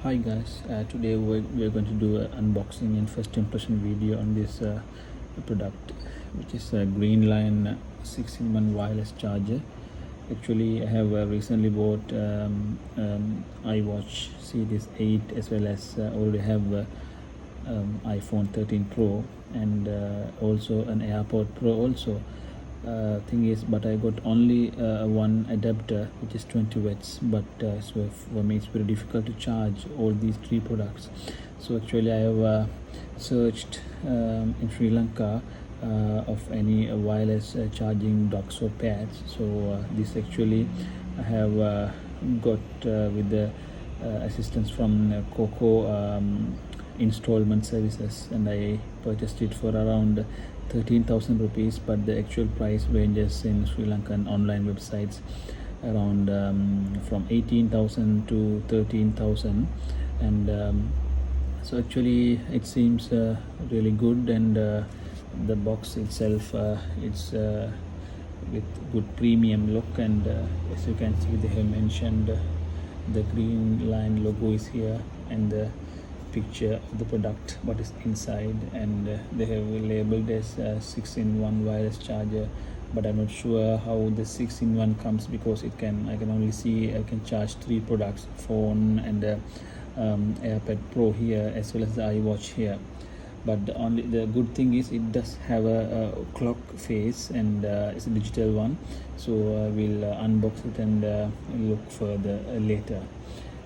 Hi guys, today we're going to do an unboxing and first impression video on this product, which is a Greenline 6-in-1 wireless charger. Actually, I have recently bought iWatch Series 8 as well as already have iPhone 13 Pro and also an AirPod Pro also. Thing is, but I got only one adapter which is 20 watts, but so for me it's very difficult to charge all these three products. So actually I have searched in Sri Lanka of any wireless charging docks or pads. So this actually I have got with the assistance from Coco installment services, and I purchased it for around 13,000 rupees, but the actual price ranges in Sri Lankan online websites around from 18,000 to 13,000. And so actually it seems really good, and the box itself it's with good premium look, and as you can see they have mentioned the Greenline logo is here and the picture of the product what is inside, and they have labeled as a 6-in-1 wireless charger, but I'm not sure how the 6-in-1 comes, because I can only see I can charge three products, phone and AirPod Pro here as well as the iWatch here. But the good thing is it does have a clock face, and it's a digital one, so we'll unbox it and look further later.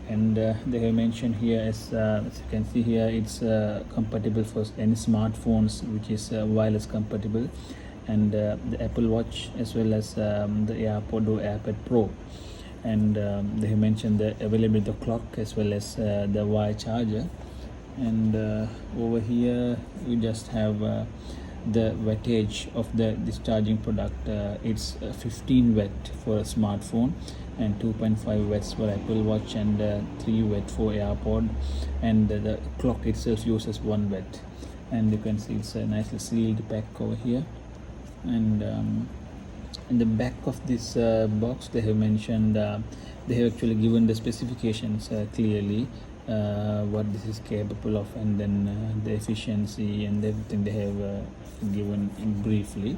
And they have mentioned here as you can see here, it's compatible for any smartphones which is wireless compatible, and the Apple Watch as well as the AirPod or AirPod Pro. And they have mentioned the availability of the clock as well as the wire charger. And over here we just have the wattage of this charging product. It's 15 watt for a smartphone and 2.5 watts for Apple Watch, and 3 watt for AirPod, and the clock itself uses 1 watt. And you can see it's a nicely sealed pack over here. And in the back of this box they have mentioned they have actually given the specifications clearly, what this is capable of, and then the efficiency and everything they have given briefly.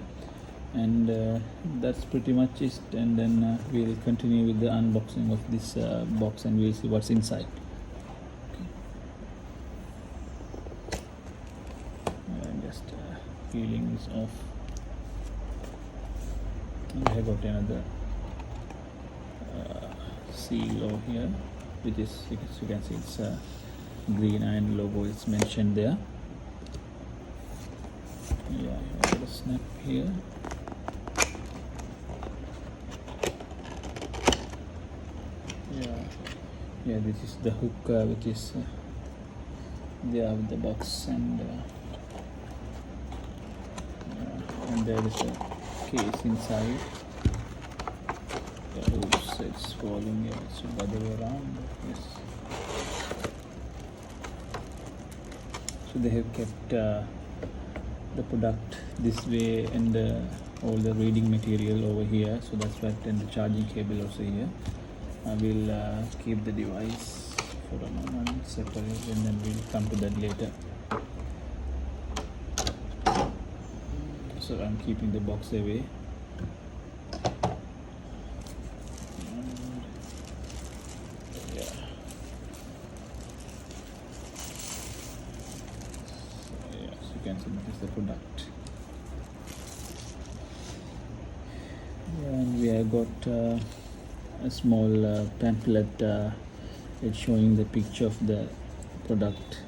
And that's pretty much it, and then we'll continue with the unboxing of this box, and we'll see what's inside. Just peeling this off. I have got another seal over here, which is, you can see it's a Greenline logo is mentioned there. Yeah, I got a snap here. Yeah, this is the hook which is there with the box, and there is a case inside. Oops, it's falling here, so the other way around. Yes, so they have kept the product this way, and all the reading material over here, so that's right, and the charging cable also here. I will keep the device for a moment separate, and then we'll come to that later. So I'm keeping the box away. You can see this is the product. And we have got a small pamphlet. It's showing the picture of the product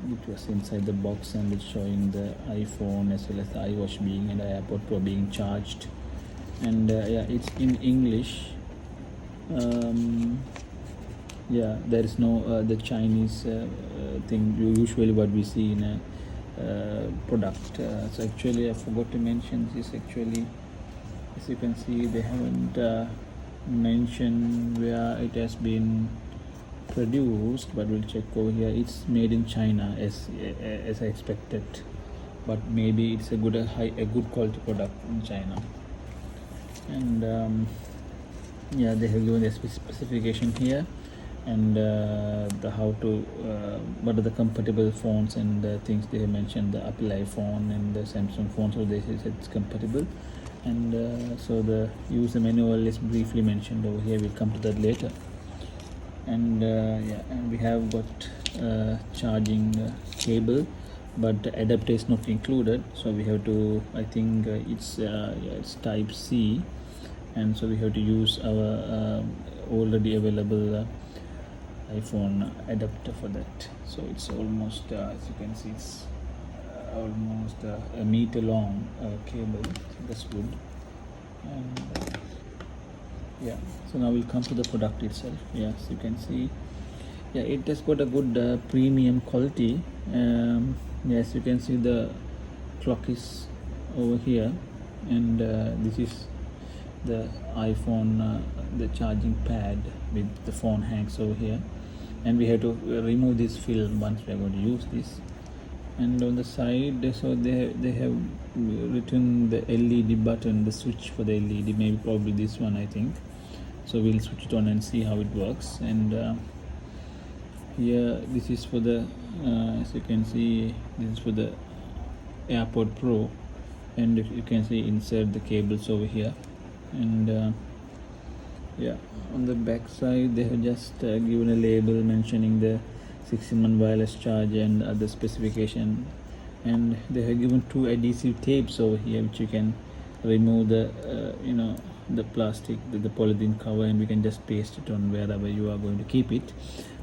which was inside the box, and it's showing the iPhone as well as the iWatch being and the AirPod Pro being charged. And yeah, it's in English. Yeah, there is no the Chinese thing usually what we see in a product. So actually I forgot to mention this. Actually, as you can see, they haven't mentioned where it has been produced, but we'll check over here. It's made in China as I expected, but maybe it's a good quality product in China. And yeah, they have given the specification here, and the how to what are the compatible phones and things they have mentioned, the Apple iPhone and the Samsung phone, so they say it's compatible. And so the user manual is briefly mentioned over here, we'll come to that later. And yeah, and we have got charging cable, but the adapter is not included, so we have to, I think it's yeah, it's type C, and so we have to use our already available iPhone adapter for that. So it's almost as you can see, it's almost a meter long cable, so that's good. And yeah, so now we'll come to the product itself. Yes, you can see, yeah, it has got a good premium quality. Yes, you can see the clock is over here, and this is the iPhone, the charging pad with the phone hangs over here, and we have to remove this film once we are going to use this. And on the side, so they have written the LED button, the switch for the LED, maybe probably this one, I think. So we'll switch it on and see how it works. And here, this is for the as you can see, this is for the AirPod Pro, and if you can see, insert the cables over here. And yeah, on the back side they have just given a label mentioning the 16-month wireless charge and other specification, and they have given 2 adhesive tapes over here, which you can remove the the plastic, the polythene cover, and we can just paste it on wherever you are going to keep it.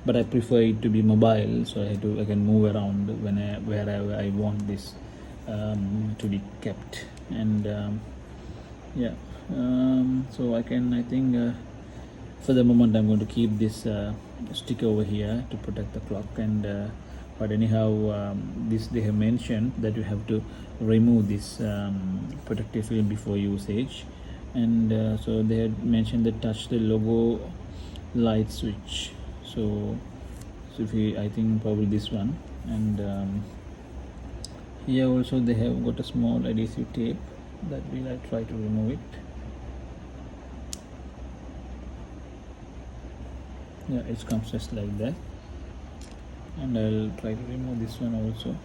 But I prefer it to be mobile, so I can move around wherever I want this to be kept. And yeah, so I think for the moment I'm going to keep this sticker over here to protect the clock. And but anyhow, this they have mentioned that you have to remove this protective film before usage. And so they had mentioned the touch the logo light switch, so if you, I think probably this one. And here also they have got a small adhesive tape that will try to remove it. Yeah, it comes just like that, and I'll try to remove this one also.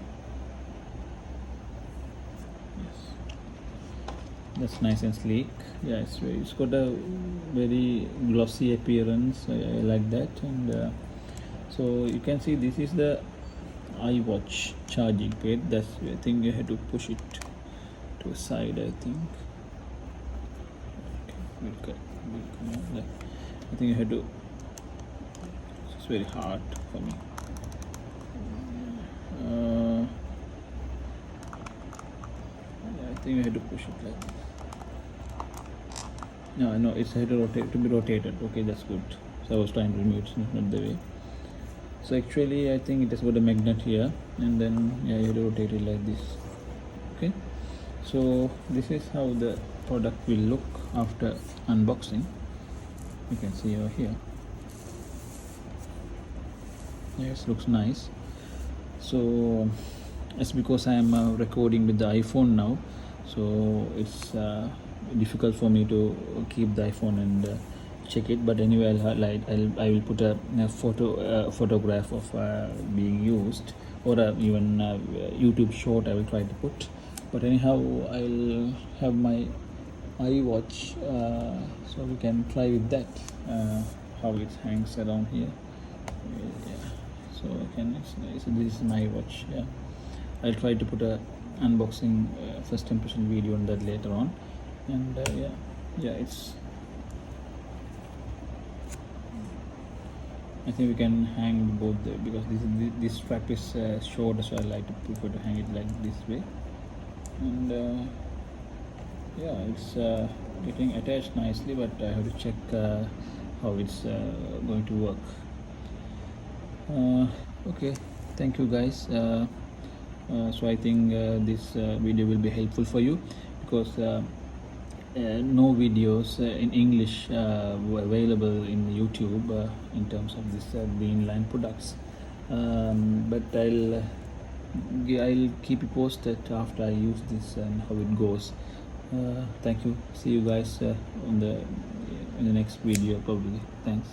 That's nice and sleek. Yeah, it's got a very glossy appearance. I like that. And so you can see this is the iWatch charging pad. That's, I think you have to push it to a side, I think. Okay, we'll come out there. I think you have to, it's very hard for me. I think you have to push it like that. No, it's had to rotate, to be rotated. Okay, that's good. So I was trying to remove it, not the way. So actually, I think it has got a magnet here, and then yeah, you have to rotate it like this. Okay, so this is how the product will look after unboxing. You can see over here. Yes, looks nice. So it's because I am recording with the iPhone now, so it's difficult for me to keep the iPhone and check it. But anyway, I will put a photograph of being used, or even YouTube short I will try to put. But anyhow, I'll have my iWatch, so we can try with that, how it hangs around here. Yeah, so I can, so this is my watch. Yeah, I'll try to put a unboxing first impression video on that later on. And yeah, it's, I think we can hang both there, because this strap is short, so I like to prefer to hang it like this way. And yeah, it's getting attached nicely, but I have to check how it's going to work. Okay, thank you guys. So I think this video will be helpful for you, because no videos in English were available in YouTube in terms of this Greenline products. But I'll keep you posted after I use this and how it goes. Thank you. See you guys in the next video probably. Thanks.